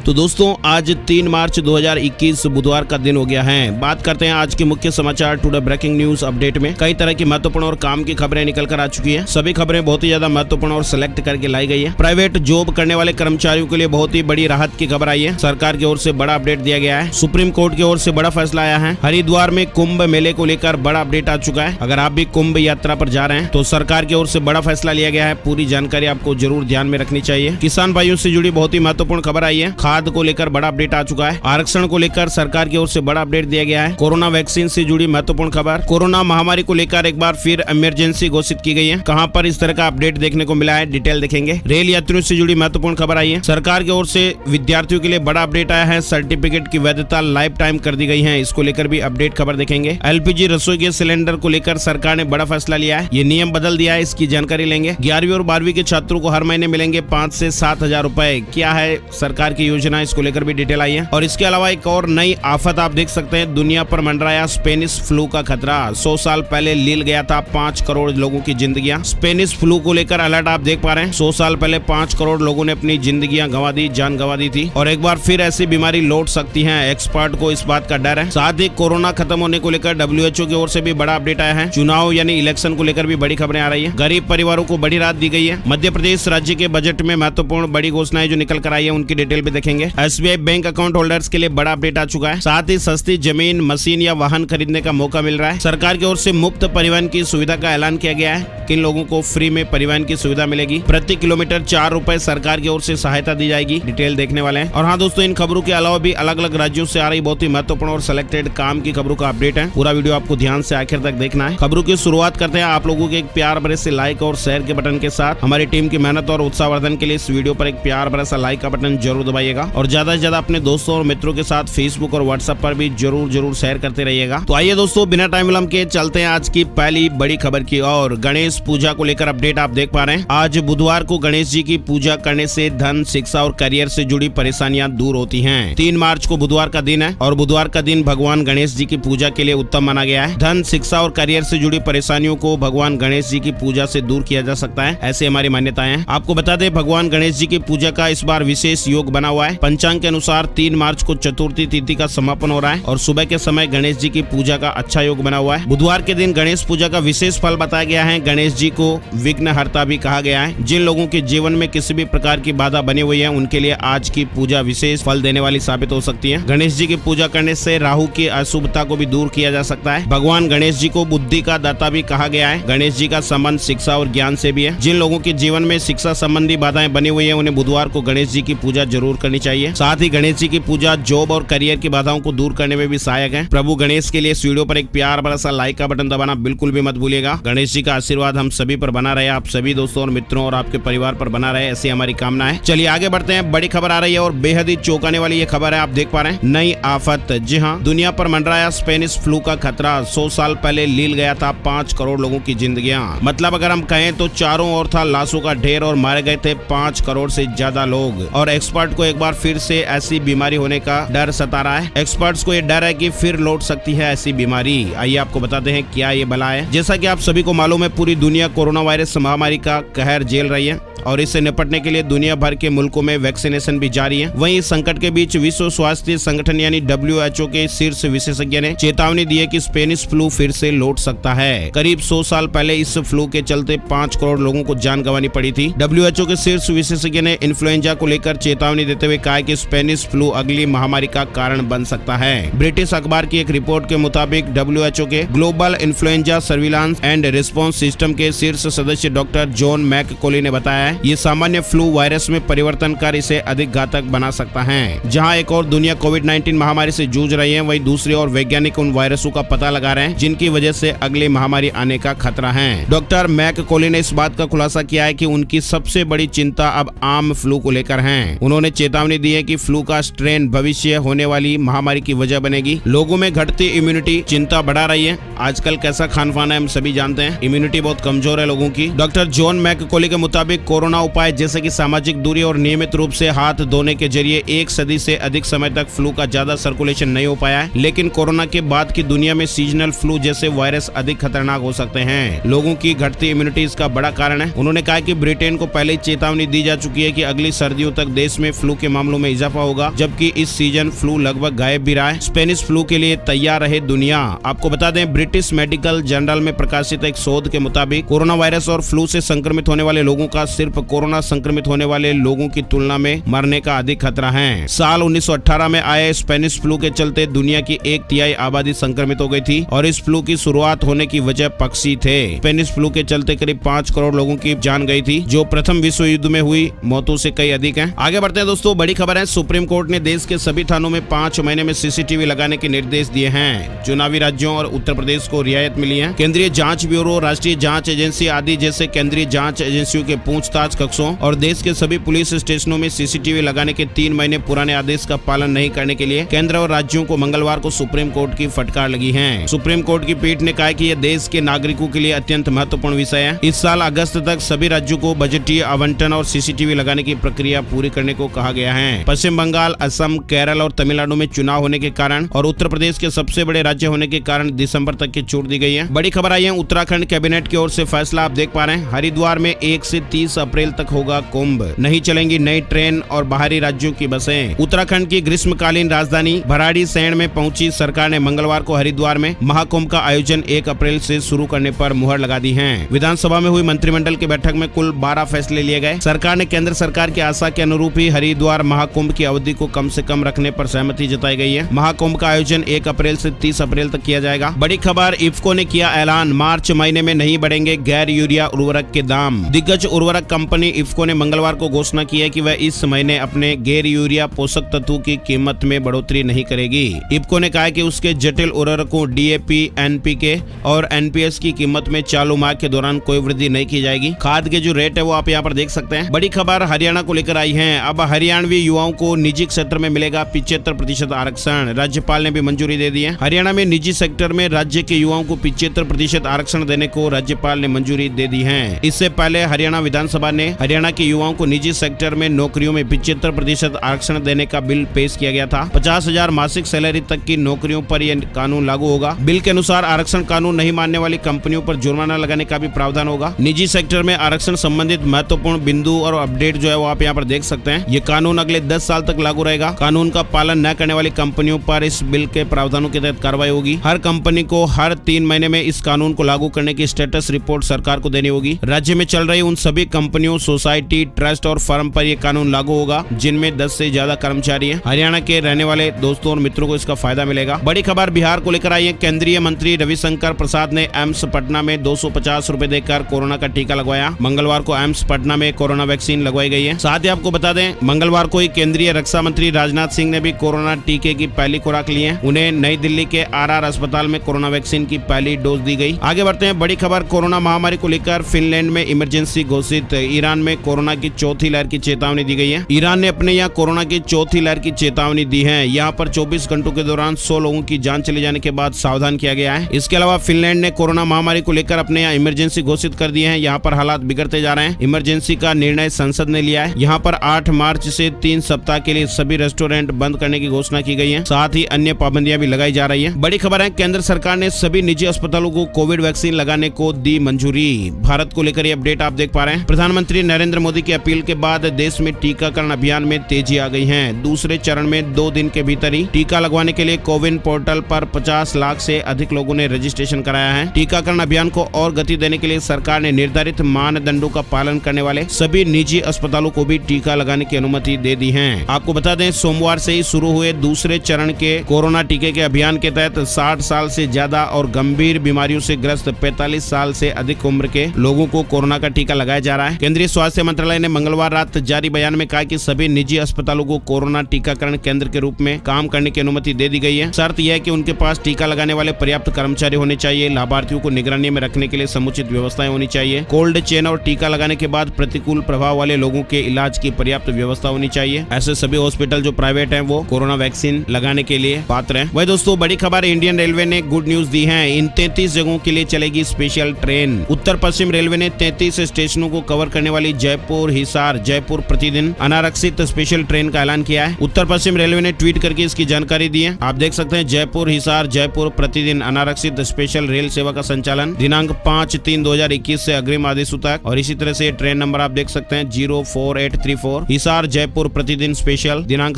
तो दोस्तों आज 3 मार्च 2021 बुधवार का दिन हो गया है। बात करते हैं आज के मुख्य समाचार टुडे ब्रेकिंग न्यूज अपडेट में। कई तरह की महत्वपूर्ण और काम की खबरें निकल कर आ चुकी हैं। सभी खबरें बहुत ही ज्यादा महत्वपूर्ण और सिलेक्ट करके लाई गई है। प्राइवेट जॉब करने वाले कर्मचारियों के लिए बहुत ही बड़ी राहत की खबर आई है। सरकार की ओर से बड़ा अपडेट दिया गया है। सुप्रीम कोर्ट की ओर से बड़ा फैसला आया है। हरिद्वार में कुंभ मेले को लेकर बड़ा अपडेट आ चुका है। अगर आप भी कुंभ यात्रा पर जा रहे हैं तो सरकार की ओर से बड़ा फैसला लिया गया है। पूरी जानकारी आपको जरूर ध्यान में रखनी चाहिए। किसान भाइयों से जुड़ी बहुत ही महत्वपूर्ण खबर आई है। खाद को लेकर बड़ा अपडेट आ चुका है। आरक्षण को लेकर सरकार की ओर से बड़ा अपडेट दिया गया है। कोरोना वैक्सीन से जुड़ी महत्वपूर्ण खबर। कोरोना महामारी को लेकर एक बार फिर इमरजेंसी घोषित की गई है। कहां पर इस तरह का अपडेट देखने को मिला है, डिटेल देखेंगे। रेल यात्रियों से जुड़ी महत्वपूर्ण खबर आई है। सरकार की ओर से विद्यार्थियों के लिए बड़ा अपडेट आया है। सर्टिफिकेट की वैधता लाइफ टाइम कर दी गई है। इसको लेकर भी अपडेट खबर देखेंगे। एलपीजी रसोई गैस सिलेंडर को लेकर सरकार ने बड़ा फैसला लिया है। ये नियम बदल दिया है, इसकी जानकारी लेंगे। 11वीं और 12वीं के छात्रों को हर महीने मिलेंगे 5 से 7 हजार रुपए। क्या है सरकार की योजना, इसको लेकर भी डिटेल आई है। और इसके अलावा एक और नई आफत आप देख सकते हैं। दुनिया पर मंडराया स्पेनिश फ्लू का खतरा। 100 साल पहले लील गया था 5 करोड़ लोगों की जिंदगियां। स्पेनिश फ्लू को लेकर अलर्ट आप देख पा रहे हैं। 100 साल पहले 5 करोड़ लोगों ने अपनी जिंदगियां गंवा दी, जान गंवा दी थी। और एक बार फिर ऐसी बीमारी लौट सकती है। एक्सपर्ट को इस बात का डर है। साथ ही कोरोना खत्म होने को लेकर WHO की ओर से भी बड़ा अपडेट आया है। चुनाव यानी इलेक्शन को लेकर भी बड़ी खबरें आ रही है। गरीब परिवारों को बड़ी राहत दी गई है। मध्य प्रदेश राज्य के बजट में महत्वपूर्ण बड़ी घोषणाएं जो निकल कर आई है, उनकी डिटेल भी देखेंगे। SBI बैंक अकाउंट होल्डर्स के लिए बड़ा अपडेट आ चुका है। साथ ही सस्ती जमीन, मशीन या वाहन खरीदने का मौका मिल रहा है। सरकार की ओर से मुफ्त परिवहन की सुविधा का ऐलान किया गया है। किन लोगों को फ्री में परिवहन की सुविधा मिलेगी। प्रति किलोमीटर 4 रुपए सरकार की ओर से सहायता दी जाएगी। डिटेल देखने वाले हैं। और हाँ दोस्तों, इन खबरों के अलावा भी अलग अलग राज्यों से आ रही बहुत ही महत्वपूर्ण और सिलेक्टेड काम की खबरों का अपडेट है। पूरा वीडियो आपको ध्यान से आखिर तक देखना है। खबरों की शुरुआत करते हैं आप लोगों के एक प्यार भरे से लाइक और शेयर के बटन के साथ। हमारी टीम की मेहनत और उत्साहवर्धन के लिए इस वीडियो पर एक प्यार भरा सा लाइक का बटन जरूर दबाइएगा। और ज्यादा से ज्यादा अपने दोस्तों और मित्रों के साथ फेसबुक और व्हाट्सएप पर भी जरूर शेयर करते रहिएगा। तो आइए दोस्तों, बिना टाइम विलंब के चलते हैं आज की पहली बड़ी खबर की ओर। गणेश पूजा को लेकर अपडेट आप देख पा रहे हैं। आज बुधवार को गणेश जी की पूजा करने से धन, शिक्षा और करियर से जुड़ी परेशानियां दूर होती हैं। 3 मार्च को बुधवार का दिन है और बुधवार का दिन भगवान गणेश जी की पूजा के लिए उत्तम माना गया है। धन, शिक्षा और करियर से जुड़ी परेशानियों को भगवान गणेश जी की पूजा से दूर किया जा सकता है, ऐसे हमारी मान्यताएं हैं। आपको बता दें, भगवान गणेश जी की पूजा का इस बार विशेष योग बना हुआ है। पंचांग के अनुसार 3 मार्च को चतुर्थी तिथि का समापन हो रहा है और सुबह के समय गणेश जी की पूजा का अच्छा योग बना हुआ है। बुधवार के दिन गणेश पूजा का विशेष फल बताया गया है। गणेश जी को विघ्नहर्ता भी कहा गया है। जिन लोगों के जीवन में किसी भी प्रकार की बाधा बनी हुई है, उनके लिए आज की पूजा विशेष फल देने वाली साबित हो सकती है। गणेश जी की पूजा करने से राहु की अशुभता को भी दूर किया जा सकता है। भगवान गणेश जी को बुद्धि का दाता भी कहा गया है। गणेश जी का संबंध शिक्षा और ज्ञान से भी है। जिन लोगों के जीवन में शिक्षा संबंधी बाधाएं बनी हुई है, उन्हें बुधवार को गणेश जी की पूजा जरूर करनी चाहिए। साथ ही गणेश जी की पूजा जॉब और करियर की बाधाओं को दूर करने में भी सहायक है। प्रभु गणेश के लिए इस वीडियो पर एक प्यार भरा सा लाइक का बटन दबाना बिल्कुल भी मत भूलिएगा। गणेश जी का आशीर्वाद हम सभी पर बना रहे, आप सभी दोस्तों और मित्रों और आपके परिवार पर बना रहे, ऐसी हमारी कामना है। चलिए आगे बढ़ते हैं। बड़ी खबर आ रही है और बेहद ही चौंकाने वाली ये खबर है। आप देख पा रहे हैं, नई आफत। जी हाँ, दुनिया पर मंडराया स्पेनिश फ्लू का खतरा। 100 साल पहले लील गया था 5 करोड़ लोगों की जिंदगियां। मतलब अगर हम कहें तो चारों ओर था लाशों का ढेर और मारे गए थे 5 करोड़ से ज्यादा लोग। और एक्सपर्ट को एक बार फिर से ऐसी बीमारी होने का डर सता रहा है। एक्सपर्ट्स को ये डर है कि फिर लौट सकती है ऐसी बीमारी। आइए आपको बताते हैं क्या ये बला है। जैसा कि आप सभी को मालूम है, पूरी दुनिया कोरोना वायरस महामारी का कहर झेल रही है और इससे निपटने के लिए दुनिया भर के मुल्कों में वैक्सीनेशन भी जारी है। वहीं इस संकट के बीच विश्व स्वास्थ्य संगठन यानी WHO के शीर्ष विशेषज्ञ ने चेतावनी दी है कि स्पेनिश फ्लू फिर से लौट सकता है। करीब 100 साल पहले इस फ्लू के चलते 5 करोड़ लोगों को जान गंवानी पड़ी थी। WHO के शीर्ष विशेषज्ञ ने इन्फ्लुएंजा को लेकर चेतावनी देते हुए कहा कि स्पेनिश फ्लू अगली महामारी का कारण बन सकता है। ब्रिटिश अखबार की एक रिपोर्ट के मुताबिक WHO के global influenza surveillance and response system के शीर्ष सदस्य डॉक्टर जॉन मैककोली ने बताया है, ये सामान्य फ्लू वायरस में परिवर्तन कर इसे अधिक घातक बना सकता है। जहां एक और दुनिया कोविड-19 महामारी से जूझ रही है, वहीं दूसरी ओर वैज्ञानिक उन वायरसों का पता लगा रहे हैं जिनकी वजह से अगली महामारी आने का खतरा है। डॉक्टर मैककोली ने इस बात का खुलासा किया है कि उनकी सबसे बड़ी चिंता अब आम फ्लू को लेकर है। उन्होंने चेतावनी दी है कि फ्लू का स्ट्रेन भविष्य होने वाली महामारी की वजह बनेगी। लोगों में घटती इम्यूनिटी चिंता बढ़ा रही है। आजकल कैसा खान पान है हम सभी जानते हैं, इम्यूनिटी बहुत कमजोर है लोगों की। डॉक्टर जॉन मैककोली के मुताबिक कोरोना उपाय जैसे कि सामाजिक दूरी और नियमित रूप से हाथ धोने के जरिए 1 सदी से अधिक समय तक फ्लू का ज्यादा सर्कुलेशन नहीं हो पाया है, लेकिन कोरोना के बाद की दुनिया में सीजनल फ्लू जैसे वायरस अधिक खतरनाक हो सकते हैं। लोगों की घटती इम्यूनिटी इसका बड़ा कारण है। उन्होंने कहा कि ब्रिटेन को पहले चेतावनी दी जा चुकी है कि अगली सर्दियों तक देश में फ्लू के मामलों में इजाफा होगा, जबकि इस सीजन फ्लू लगभग गायब भी रहा है। स्पेनिश फ्लू के लिए तैयार रहे दुनिया। आपको बता दें, ब्रिटिश मेडिकल जर्नल में प्रकाशित एक शोध के मुताबिक कोरोना वायरस और फ्लू से संक्रमित होने वाले लोगों का सिर्फ कोरोना संक्रमित होने वाले लोगों की तुलना में मरने का अधिक खतरा है। साल 1918 में आए स्पेनिश फ्लू के चलते दुनिया की 1/3 आबादी संक्रमित हो गई थी और इस फ्लू की शुरुआत होने की वजह पक्षी थे। स्पेनिश फ्लू के चलते करीब 5 करोड़ लोगों की जान गई थी, जो प्रथम विश्व युद्ध में हुई मौतों से कई अधिक है। आगे बढ़ते हैं दोस्तों, बड़ी खबर है। सुप्रीम कोर्ट ने देश के सभी थानों में 5 महीने में सीसीटीवी लगाने के निर्देश दिए हैं। चुनावी राज्यों और उत्तर प्रदेश को रियायत मिली है। केंद्रीय जांच ब्यूरो, राष्ट्रीय जांच एजेंसी आदि जैसे केंद्रीय जांच एजेंसियों के पूछताछ कक्षों और देश के सभी पुलिस स्टेशनों में सीसीटीवी लगाने के 3 महीने पुराने आदेश का पालन नहीं करने के लिए केंद्र और राज्यों को मंगलवार को सुप्रीम कोर्ट की फटकार लगी है। सुप्रीम कोर्ट की पीठ ने कहा कि यह देश के नागरिकों के लिए अत्यंत महत्वपूर्ण विषय है। इस साल अगस्त तक सभी राज्यों को बजटीय आवंटन और सीसीटीवी लगाने की प्रक्रिया पूरी करने को कहा गया है। पश्चिम बंगाल, असम, केरल और तमिलनाडु में चुनाव होने के कारण और उत्तर प्रदेश के सबसे बड़े राज्य होने के कारण दिसंबर तक की छूट दी गई है। बड़ी खबर आई है, उत्तराखंड कैबिनेट की ओर से फैसला आप देख पा रहे हैं। हरिद्वार में 1 से 30 अप्रैल तक होगा कुंभ। नहीं चलेंगी नई ट्रेन और बाहरी राज्यों की बसें। उत्तराखंड की ग्रीष्मकालीन राजधानी भराड़ीसैंण में पहुंची सरकार ने मंगलवार को हरिद्वार में महाकुंभ का आयोजन 1 अप्रैल से शुरू करने पर मुहर लगा दी है। विधानसभा में हुई मंत्रिमंडल की बैठक में कुल 12 फैसले लिए गए। सरकार ने केंद्र सरकार की आशा के अनुरूप ही हरिद्वार महाकुंभ की अवधि को कम से कम रखने पर सहमति जताई गई है। महाकुंभ का आयोजन 1 अप्रैल से 30 अप्रैल तक किया जाएगा। बड़ी खबर, इफ्को ने किया ऐलान, मार्च महीने में नहीं बढ़ेंगे गैर यूरिया उर्वरक के दाम। दिग्गज उर्वरक कंपनी इफ्को ने मंगलवार को घोषणा की है कि वह इस महीने अपने गैर यूरिया पोषक तत्वों की कीमत में बढ़ोतरी नहीं करेगी। इफ्को ने कहा कि उसके जटिल उर्वरकों डीएपी, एनपीके और एनपीएस की कीमत में चालू माह के दौरान कोई वृद्धि नहीं की जाएगी। खाद के जो रेट है वो आप यहाँ पर देख सकते हैं। बड़ी खबर हरियाणा को लेकर आई है। अब हरियाणवी युवाओं को निजी क्षेत्र में मिलेगा 75% आरक्षण। राज्यपाल ने भी मंजूरी दे दी है। हरियाणा में निजी सेक्टर में राज्य के युवाओं को 75% आरक्षण देने को राज्यपाल ने मंजूरी दे दी है। इससे पहले हरियाणा विधानसभा ने हरियाणा के युवाओं को निजी सेक्टर में नौकरियों में 75% आरक्षण देने का बिल पेश किया गया था। 50,000 मासिक सैलरी तक की नौकरियों पर यह कानून लागू होगा। बिल के अनुसार आरक्षण कानून नहीं मानने वाली कंपनियों पर जुर्माना लगाने का भी प्रावधान होगा। निजी सेक्टर में आरक्षण संबंधित महत्वपूर्ण बिंदु और अपडेट जो है वो आप यहाँ पर देख सकते हैं। ये कानून अगले 10 साल तक लागू रहेगा। कानून का पालन न करने वाली कंपनियों पर इस बिल के प्रावधानों के तहत कार्रवाई होगी। हर कंपनी को हर 3 महीने में इस कानून को लागू करने की स्टेटस रिपोर्ट सरकार को देनी होगी। राज्य में चल रही उन सभी कंपनियों, सोसाइटी, ट्रस्ट और फर्म पर यह कानून लागू होगा जिनमें 10 से ज्यादा कर्मचारी हैं। हरियाणा के रहने वाले दोस्तों और मित्रों को इसका फायदा मिलेगा। बड़ी खबर बिहार को लेकर आई है। केंद्रीय मंत्री रविशंकर प्रसाद ने एम्स पटना में 250 रुपए देकर कोरोना का टीका लगवाया। मंगलवार को एम्स पटना में कोरोना वैक्सीन लगवाई गई है। साथ ही आपको बता दें, मंगलवार को ही केंद्रीय रक्षा मंत्री राजनाथ सिंह ने भी कोरोना टीके की पहली खुराक ली है। उन्हें नई दिल्ली के आरआर अस्पताल में कोरोना वैक्सीन की पहली डोज दी गई। आगे बढ़ते हैं, बड़ी खबर कोरोना महामारी को लेकर फिनलैंड में इमरजेंसी घोषित। ईरान में कोरोना की चौथी लहर की चेतावनी दी गई है। ईरान ने अपने यहाँ कोरोना की चौथी लहर की चेतावनी दी है। यहाँ पर 24 घंटों के दौरान 100 लोगों की जान चले जाने के बाद सावधान किया गया है। इसके अलावा फिनलैंड ने कोरोना महामारी को लेकर अपने यहाँ इमरजेंसी घोषित कर दिए हैं। यहाँ पर हालात बिगड़ते जा रहे हैं। इमरजेंसी का निर्णय संसद ने लिया है। यहाँ पर 8 मार्च से 3 सप्ताह के लिए सभी रेस्टोरेंट बंद करने की घोषणा की गई है। साथ ही अन्य पाबंदियां भी लगाई जा रही है। बड़ी खबर है, केंद्र सरकार ने सभी निजी अस्पतालों को कोविड वैक्सीन लगाने को दी मंजूरी। भारत को लेकर ये अपडेट आप देख पा रहे हैं। प्रधानमंत्री नरेंद्र मोदी की अपील के बाद देश में टीकाकरण अभियान में तेजी आ गई है। दूसरे चरण में 2 दिन के भीतर ही टीका लगवाने के लिए कोविन पोर्टल पर 50 लाख से अधिक लोगों ने रजिस्ट्रेशन कराया है। टीकाकरण अभियान को और गति देने के लिए सरकार ने निर्धारित मानदंडों का पालन करने वाले सभी निजी अस्पतालों को भी टीका लगाने की अनुमति दे दी है। आपको बता दें, सोमवार से ही शुरू हुए दूसरे चरण के कोरोना टीके के अभियान के तहत 60 साल से ज्यादा और गंभीर बीमारियों से ग्रस्त 45 साल से अधिक उम्र के लोगों को कोरोना का टीका लगाया जा रहा है। केंद्रीय स्वास्थ्य मंत्रालय ने मंगलवार रात जारी बयान में कहा कि सभी निजी अस्पतालों को कोरोना टीकाकरण केंद्र के रूप में काम करने की अनुमति दे दी गई है। शर्त यह है कि उनके पास टीका लगाने वाले पर्याप्त कर्मचारी होने चाहिए। लाभार्थियों को निगरानी में रखने के लिए समुचित व्यवस्थाएं होनी चाहिए। कोल्ड चेन और टीका लगाने के बाद प्रतिकूल प्रभाव वाले लोगों के इलाज की पर्याप्त व्यवस्था होनी चाहिए। ऐसे सभी हॉस्पिटल जो प्राइवेट हैं वो कोरोना वैक्सीन लगाने के लिए पात्र हैं। वही दोस्तों, बड़ी खबर, इंडियन रेलवे ने गुड न्यूज दी है। इन 33 जगहों के लिए चलेगी स्पेशल ट्रेन। उत्तर पश्चिम रेलवे ने 33 स्टेशनों को कवर करने वाली जयपुर हिसार जयपुर प्रतिदिन अनारक्षित स्पेशल ट्रेन का ऐलान किया है। उत्तर पश्चिम रेलवे ने ट्वीट करके इसकी जानकारी दी है। आप देख सकते हैं जयपुर हिसार जयपुर प्रतिदिन अनारक्षित स्पेशल रेल सेवा का संचालन दिनांक 5/3/2021 से अग्रिम आदेशों तक। और इसी तरह से ट्रेन नंबर आप देख सकते हैं 04834 हिसार जयपुर प्रतिदिन स्पेशल दिनांक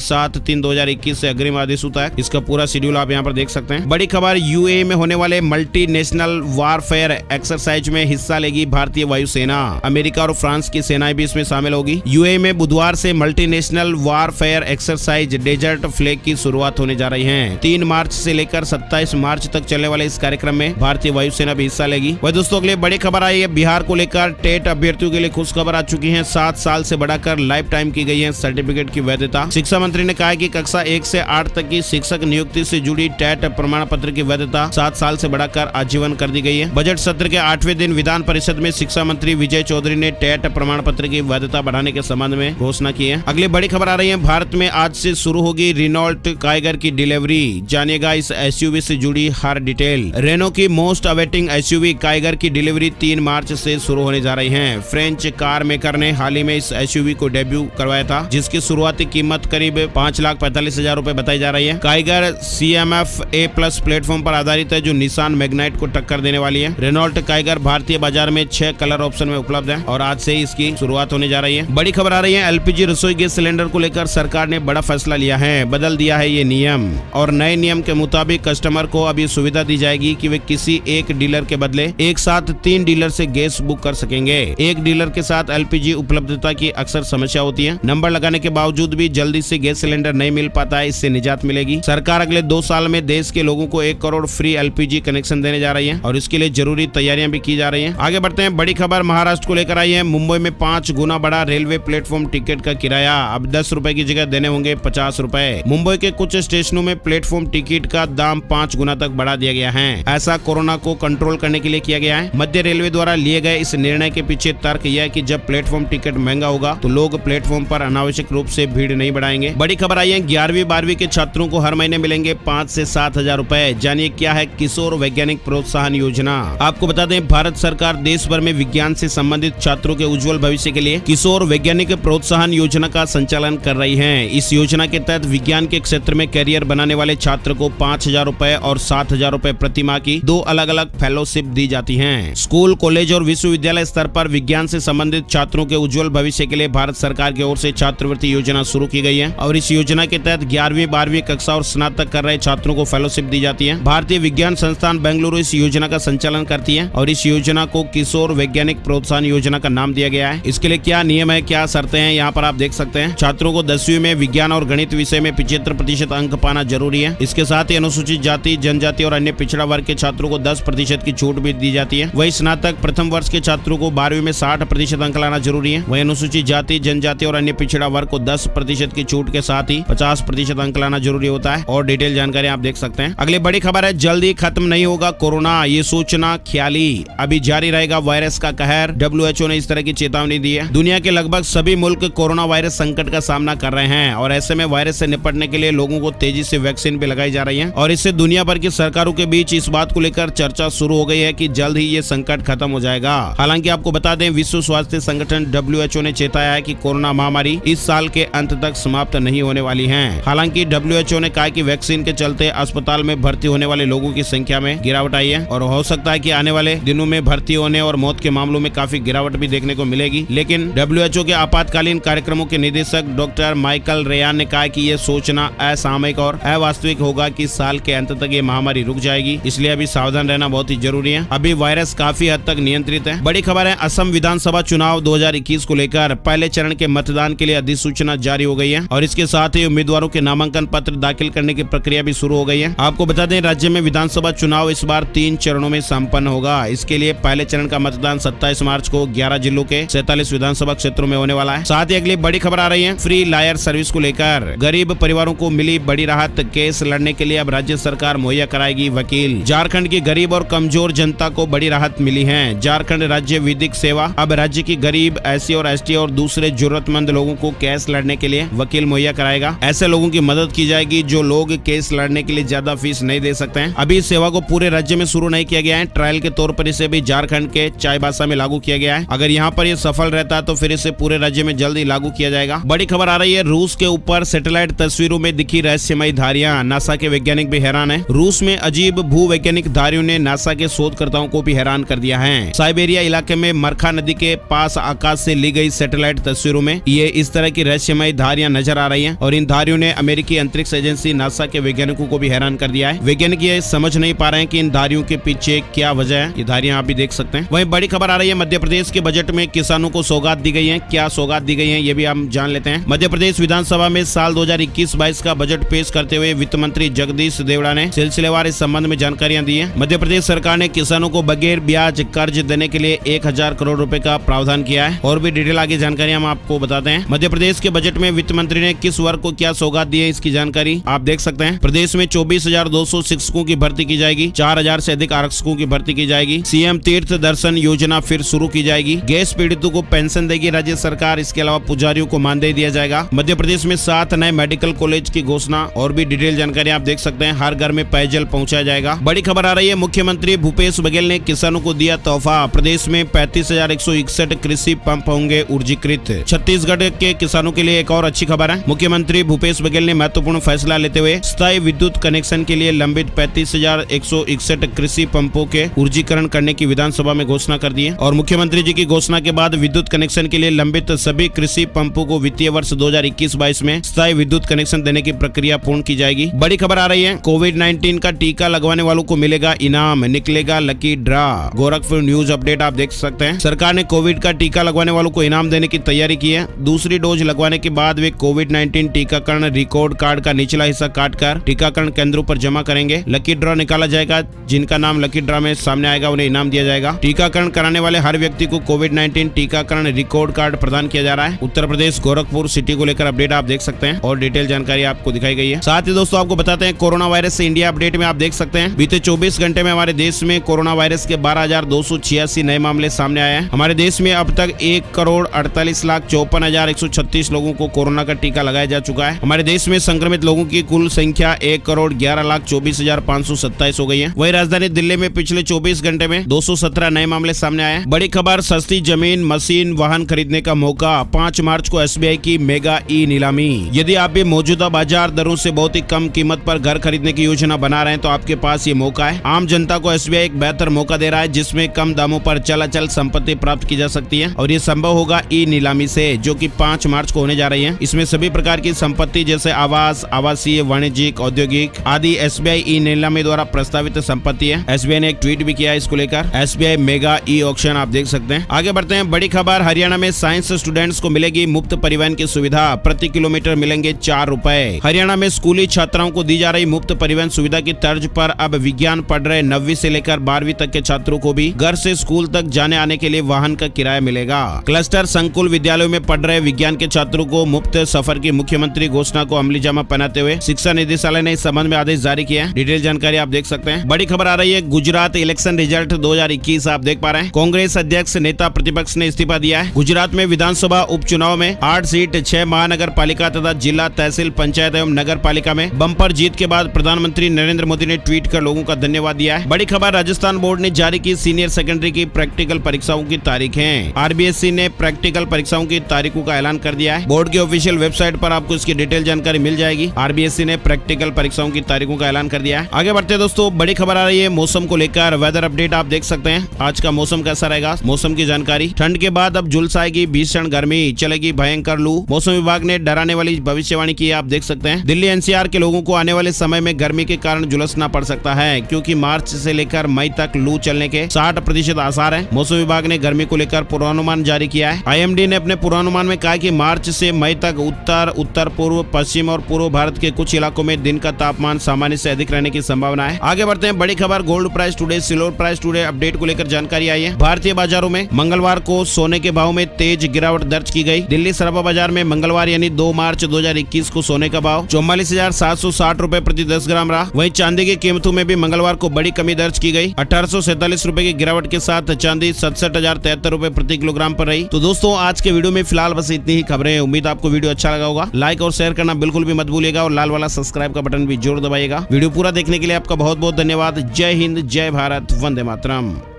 7/3/2021 से अग्रिम आदेशों तक। इसका पूरा शेड्यूल आप यहाँ पर देख सकते हैं। बड़ी खबर, यूएई में होने वाले मल्टीनेशनल वारफेयर एक्सरसाइज में हिस्सा लेगी भारतीय वायुसेना। अमेरिका और फ्रांस की सेनाएं भी इसमें शामिल होगी। यूएई में बुधवार से multinational warfare exercise desert flag की शुरुआत होने जा रही है। 3 मार्च से लेकर 27 मार्च तक चलने वाले इस कार्यक्रम में भारतीय वायुसेना भी हिस्सा लेगी। वह दोस्तों अगले बड़ी खबर आई है, बिहार को लेकर टेट अभ्यर्थियों के लिए खुश खबर आ चुकी है। 7 साल से बढ़ाकर लाइफ टाइम की गई है सर्टिफिकेट की वैधता। शिक्षा मंत्री ने कहा कि कक्षा 1 से 8 तक की शिक्षक नियुक्ति से जुड़ी टेट प्रमाण पत्र की वैधता 7 साल से बढ़ाकर आजीवन कर दी गई है। बजट सत्र के 8वें दिन विधान परिषद में शिक्षा मंत्री विजय चौधरी ने टेट प्रमाण पत्र की वैधता बढ़ाने के संबंध में घोषणा की है। अगली बड़ी खबर आ रही है, भारत में आज से शुरू होगी रेनॉल्ट काइगर की डिलीवरी। जानिएगा इस एसयूवी से जुड़ी हर डिटेल। रेनो की मोस्ट अवेटिंग एसयूवी काइगर की डिलीवरी 3 मार्च से शुरू होने जा रही है। फ्रेंच कार मेकर ने हाल ही में इस एसयूवी को डेब्यू करवाया था, जिसकी शुरुआती कीमत करीब 5,45,000 रुपए बताई जा रही है। काइगर CMF A+ प्लेटफॉर्म पर आधारित है, जो निसान मैग्नाइट को टक्कर देने वाली है। रेनॉल्ट काइगर भारतीय बाजार में 6 कलर ऑप्शन में उपलब्ध है और आज से इसकी शुरुआत होने जा रही है। बड़ी खबर आ रही है, LPG रसोई गैस सिलेंडर को लेकर सरकार ने बड़ा फैसला लिया है। बदल दिया है ये नियम और नए नियम के मुताबिक कस्टमर को अब ये सुविधा दी जाएगी कि वे किसी एक डीलर के बदले एक साथ 3 डीलर से गैस बुक कर सकेंगे। एक डीलर के साथ LPG उपलब्धता की अक्सर समस्या होती है। नंबर लगाने के बावजूद भी जल्दी से गैस सिलेंडर नहीं मिल पाता है, इससे निजात मिलेगी। सरकार अगले 2 साल में देश के लोगों को 1 करोड़ फ्री LPG कनेक्शन देने जा रही है और इसके लिए जरूरी तैयारियां भी की जा रही हैं। आगे बढ़ते हैं, बड़ी खबर महाराष्ट्र को लेकर आई है। मुंबई में 5 गुना बढ़ा रेलवे प्लेटफॉर्म टिकट का किराया। अब 10 रुपए की जगह देने होंगे 50 रुपए। मुंबई के कुछ स्टेशनों में प्लेटफॉर्म टिकट का दाम 5 गुना तक बढ़ा दिया गया है। ऐसा कोरोना को कंट्रोल करने के लिए किया गया है। मध्य रेलवे द्वारा लिए गए इस निर्णय के पीछे तर्क यह है कि जब प्लेटफॉर्म टिकट महंगा होगा तो लोग प्लेटफॉर्म पर अनावश्यक रूप से भीड़ नहीं बढ़ाएंगे। बड़ी खबर आई है, 11वीं 12वीं के छात्रों को हर महीने मिलेंगे 5 से 7 हजार रुपए। जानिए क्या है किशोर वैज्ञानिक प्रोत्साहन योजना। आपको बता दें, भारत सरकार देश भर में विज्ञान से संबंधित छात्रों के उज्जवल भविष्य के लिए किशोर वैज्ञानिक प्रोत्साहन योजना का संचालन कर रही है। इस योजना के तहत विज्ञान के क्षेत्र में कैरियर बनाने वाले छात्र को 5,000 रुपए और 7,000 रुपए प्रति माह की 2 अलग-अलग फेलोशिप दी जाती हैं। स्कूल, कॉलेज और विश्वविद्यालय स्तर पर विज्ञान से संबंधित छात्रों के उज्जवल भविष्य के लिए भारत सरकार की ओर से छात्रवृत्ति योजना शुरू की गई है और इस योजना के तहत 11वीं 12वीं कक्षा और स्नातक कर रहे छात्रों को फेलोशिप दी जाती है। भारतीय विज्ञान संस्थान बेंगलुरु इस योजना का संचालन करती है और इस योजना को किशोर वैज्ञानिक प्रोत्साहन योजना का नाम दिया गया है। इसके लिए क्या नियम है, क्या शर्तें हैं, यहाँ पर आप देख सकते हैं। छात्रों को 10वीं में विज्ञान और गणित विषय में 75% अंक पाना जरूरी है। इसके साथ ही अनुसूचित जाति, जनजाति और अन्य पिछड़ा वर्ग के छात्रों को 10% की छूट भी दी जाती है। वही स्नातक प्रथम वर्ष के छात्रों को 12वीं में 60% अंक लाना जरूरी है। वही अनुसूचित जाति, जनजाति और अन्य पिछड़ा वर्ग को 10% की छूट के साथ ही 50% अंक लाना जरूरी होता है और डिटेल जानकारी आप देख सकते हैं। अगली बड़ी खबर है, जल्दी खत्म नहीं होगा कोरोना, ये सोचना ख्याली। अभी जारी रहेगा वायरस का कहर। WHO ने इस तरह की चेतावनी दी है। दुनिया के लगभग सभी मुल्क कोरोना वायरस संकट का सामना कर रहे हैं और ऐसे में वायरस से निपटने के लिए लोगों को तेजी से वैक्सीन भी लगाई जा रही है और इससे दुनिया भर की सरकारों के बीच इस बात को लेकर चर्चा शुरू हो गई है कि जल्द ही ये संकट खत्म हो जाएगा। हालांकि आपको बता दें, विश्व स्वास्थ्य संगठन WHO ने चेताया है कि कोरोना महामारी इस साल के अंत तक समाप्त नहीं होने वाली है। हालांकि WHO ने कहा कि वैक्सीन के चलते अस्पताल में भर्ती होने वाले लोगों की संख्या में गिरावट आई है और हो सकता है कि आने वाले दिनों में भर्ती होने और मौत के मामलों में काफी गिरावट भी देखने को मिलेगी। लेकिन WHO के आपातकालीन कार्यक्रमों के निदेशक डॉक्टर माइकल रेयान ने कहा कि ये सोचना असामयिक और अवास्तविक होगा कि साल के अंत तक ये महामारी रुक जाएगी, इसलिए अभी सावधान रहना बहुत ही जरूरी है। अभी वायरस काफी हद तक नियंत्रित है। बड़ी खबर है, असम विधानसभा चुनाव 2021 को लेकर पहले चरण के मतदान के लिए अधिसूचना जारी हो गई है और इसके साथ ही उम्मीदवारों के नामांकन पत्र दाखिल करने की प्रक्रिया भी शुरू हो गई है। आपको बता दें, राज्य में विधानसभा चुनाव इस बार 3 चरणों में संपन्न होगा। इसके लिए पहले चरण का मतदान 27 मार्च को 11 जिलों के 47 विधानसभा क्षेत्रों में होने वाला है। साथ ही अगली बड़ी खबर आ रही है, फ्री लायर सर्विस को लेकर गरीब परिवारों को मिली बड़ी राहत। केस लड़ने के लिए अब राज्य सरकार मुहैया कराएगी वकील। झारखंड की गरीब और कमजोर जनता को बड़ी राहत मिली है। झारखंड राज्य विधिक सेवा अब राज्य की गरीब, SC और ST और दूसरे जरूरतमंद लोगों को केस लड़ने के लिए वकील मुहैया कराएगा। ऐसे लोगों की मदद की जाएगी जो लोग केस लड़ने के लिए ज्यादा फीस नहीं दे सकते हैं। अभी इस सेवा को पूरे राज्य में शुरू नहीं किया गया है। ट्रायल के तौर पर इसे भी झारखंड के चाईबासा में लागू किया गया है। अगर यहाँ यहाँ पर ये सफल रहता है तो फिर इसे पूरे राज्य में जल्द ही लागू किया जाएगा। बड़ी खबर आ रही है, रूस के ऊपर सैटेलाइट तस्वीरों में दिखी रहस्यमयी धारियां, नासा के वैज्ञानिक भी हैरान है। रूस में अजीब भू वैज्ञानिक धारियों ने नासा के शोधकर्ताओं को भी हैरान कर दिया है। साइबेरिया इलाके में मरखा नदी के पास आकाश से ली गई सैटेलाइट तस्वीरों में ये इस तरह की रहस्यमयी धारियां नजर आ रही हैं और इन धारियों ने अमेरिकी अंतरिक्ष एजेंसी नासा के वैज्ञानिकों को भी हैरान कर दिया है। वैज्ञानिक ये समझ नहीं पा रहे हैं कि इन धारियों के पीछे क्या वजह है। ये धारियां आप भी देख सकते हैं। वहीं बड़ी खबर आ रही है, मध्य प्रदेश के बजट में किसानों को सौगात दी गई है। क्या सौगात दी गई है ये भी हम जान लेते हैं। मध्य प्रदेश विधानसभा में साल 2021-22 का बजट पेश करते हुए वित्त मंत्री जगदीश देवड़ा ने सिलसिलेवार इस संबंध में जानकारियां दी है। मध्य प्रदेश सरकार ने किसानों को बगैर ब्याज कर्ज देने के लिए 1000 करोड़ रुपए का प्रावधान किया है। और भी डिटेल आगे जानकारी हम आपको बताते हैं। मध्य प्रदेश के बजट में वित्त मंत्री ने किस वर्ग को क्या सौगात दी है इसकी जानकारी आप देख सकते हैं। प्रदेश में 24,200 शिक्षकों की भर्ती की जाएगी। 4000 से अधिक आरक्षकों की भर्ती की जाएगी। सीएम तीर्थ दर्शन योजना फिर शुरू की जाएगी। गैस पीड़ितों को पेंशन देगी राज्य सरकार। इसके अलावा पुजारियों को मानदेय दिया जाएगा। मध्य प्रदेश में 7 नए मेडिकल कॉलेज की घोषणा। और भी डिटेल जानकारी आप देख सकते हैं। हर घर में पेयजल पहुंचाया जाएगा। बड़ी खबर आ रही है, मुख्यमंत्री भूपेश बघेल ने किसानों को दिया तोहफा। प्रदेश में 35,161 कृषि पंप होंगे ऊर्जीकृत। छत्तीसगढ़ के किसानों के लिए एक और अच्छी खबर है। मुख्यमंत्री भूपेश बघेल ने महत्वपूर्ण फैसला लेते हुए स्थायी विद्युत कनेक्शन के लिए लंबित 35,161 कृषि पंपों के ऊर्जीकरण करने की विधानसभा में घोषणा कर दी है। और मुख्यमंत्री जी की घोषणा के बाद विद्युत कनेक्शन के लिए लंबित सभी कृषि पंपों को वित्तीय वर्ष 2021-22 में स्थायी विद्युत कनेक्शन देने की प्रक्रिया पूर्ण की जाएगी। बड़ी खबर आ रही है, कोविड-19 का टीका लगवाने वालों को मिलेगा इनाम, निकलेगा lucky draw. Gorakhpur news update आप देख सकते हैं। सरकार ने कोविड का टीका लगवाने वालों को इनाम देने की तैयारी की है। दूसरी डोज लगवाने के बाद वे कोविड-19 टीकाकरण रिकॉर्ड कार्ड का निचला हिस्सा काटकर टीकाकरण केंद्रों पर जमा करेंगे। लकी ड्रॉ निकाला जाएगा। जिनका नाम लकी ड्रॉ में सामने आएगा उन्हें इनाम दिया जाएगा। टीकाकरण कराने वाले हर व्यक्ति को कोविड-19 टीकाकरण रिकॉर्ड कार्ड प्रदान किया जा रहा है। उत्तर प्रदेश गोरखपुर सिटी को लेकर अपडेट आप देख सकते हैं और डिटेल जानकारी आपको दिखाई गई है। साथ ही दोस्तों आपको बताते हैं, कोरोना वायरस से इंडिया अपडेट में आप देख सकते हैं, बीते 24 घंटे में हमारे देश में कोरोना वायरस के 12,286 नए मामले सामने आए हैं। हमारे देश में अब तक 1,48,54,136 लोगों को कोरोना का टीका लगाया जा चुका है। हमारे देश में संक्रमित लोगों की कुल संख्या 1,11,24,527 हो गई है। वहीं राजधानी दिल्ली में पिछले 24 घंटे में 217 नए मामले सामने आए हैं। बड़ी खबर, सस्ती जमीन, मशीन, वाहन खरीदने का मौका। 5 मार्च को एसबीआई की मेगा ई नीलामी। यदि आप भी मौजूदा बाजार दरों से बहुत ही कम कीमत पर घर खरीदने की योजना बना रहे हैं तो आपके पास ये मौका है। आम जनता को एसबीआई एक बेहतर मौका दे रहा है जिसमें कम दामों पर चल संपत्ति प्राप्त की जा सकती है और ये संभव होगा ई नीलामी से, जो कि 5 मार्च को होने जा रही है। इसमें सभी प्रकार की संपत्ति जैसे आवास, आवासीय, वाणिज्यिक, औद्योगिक आदि एसबीआई ई नीलामी द्वारा प्रस्तावित संपत्ति है। एसबीआई ने एक ट्वीट भी किया है इसको लेकर। एसबीआई मेगा ई ऑक्शन आप देख सकते हैं। आगे बढ़ते हैं। बड़ी खबर, हरियाणा में साइंस स्टूडेंट्स को मिलेगी मुफ्त परिवहन की सुविधा। प्रति किलोमीटर मिलेंगे 4 रुपए। हरियाणा में स्कूली छात्राओं को दी जा रही मुफ्त परिवहन सुविधा की तर्ज पर अब विज्ञान पढ़ रहे 9वीं से लेकर 12वीं तक के छात्रों को भी घर से स्कूल तक जाने आने के लिए वाहन का किराया मिलेगा। क्लस्टर संकुल विद्यालयों में पढ़ रहे विज्ञान के छात्रों को मुफ्त सफर की मुख्यमंत्री घोषणा को अमलीजामा पहनाते हुए शिक्षा निदेशालय ने इस संबंध में आदेश जारी किया है। डिटेल जानकारी आप देख सकते हैं। बड़ी खबर आ रही है, गुजरात इलेक्शन रिजल्ट 2021 आप देख पा रहे हैं। कांग्रेस अध्यक्ष नेता प्रतिपक्ष ने इस्तीफा दिया है। गुजरात में विधानसभा उपचुनाव में 8 सीट, 6 महानगर पालिका तथा जिला, तहसील, पंचायत एवं नगर पालिका में बम्पर जीत के बाद प्रधानमंत्री नरेंद्र मोदी ने ट्वीट कर लोगों का धन्यवाद दिया है। बड़ी खबर, राजस्थान बोर्ड ने जारी की सीनियर सेकेंडरी की प्रैक्टिकल परीक्षाओं की तारीखें। आरबीएससी ने प्रैक्टिकल परीक्षाओं की तारीखों का ऐलान कर दिया है। बोर्ड की ऑफिशियल वेबसाइट पर आपको इसकी डिटेल जानकारी मिल जाएगी। आरबीएससी ने प्रैक्टिकल परीक्षाओं की तारीखों का ऐलान कर दिया है। आगे बढ़ते हैं दोस्तों, बड़ी खबर आ रही है मौसम को लेकर। वेदर अपडेट आप देख सकते हैं। आज का मौसम कैसा रहेगा, मौसम की जानकारी। ठंड के बाद अब झुलस आएगी, भीषण गर्मी, चलेगी भयंकर लू। मौसम विभाग ने डराने वाली भविष्यवाणी की आप देख सकते हैं। दिल्ली एनसीआर के लोगों को आने वाले समय में गर्मी के कारण झुलसना पड़ सकता है, क्योंकि मार्च से लेकर मई तक लू चलने के 60% आसार है। मौसम विभाग ने गर्मी को लेकर पूर्वानुमान जारी किया है। आईएमडी ने अपने पूर्वानुमान में कहा कि मार्च से मई तक उत्तर, उत्तर पूर्व, पश्चिम और पूर्व भारत के कुछ इलाकों में दिन का तापमान सामान्य से अधिक रहने की संभावना है। आगे बढ़ते हैं। बड़ी खबर, gold price today, silver price today update को लेकर जानकारी आई है। भारतीय बाजारों में मंगलवार को सोने के भाव में तेज गिरावट दर्ज की गई। दिल्ली सराफा बाजार में मंगलवार यानी 2 मार्च 2021 को सोने का भाव 44,760 रुपए प्रति 10 ग्राम रहा। वहीं चांदी की कीमतों में भी मंगलवार को बड़ी कमी दर्ज की गई। 1847 रुपए की गिरावट के साथ चांदी 67,073 रुपए प्रति किलोग्राम पर रही। तो दोस्तों आज के वीडियो में फिलहाल बस इतनी ही खबरें। उम्मीद आपको वीडियो अच्छा लगा होगा। लाइक और शेयर करना बिल्कुल भी मत भूलिएगा और लाल वाला सब्सक्राइब का बटन भी जरूर दबाइएगा। वीडियो पूरा देखने के लिए आपका बहुत बहुत धन्यवाद। जय हिंद, जय भारत, वंदे मातरम।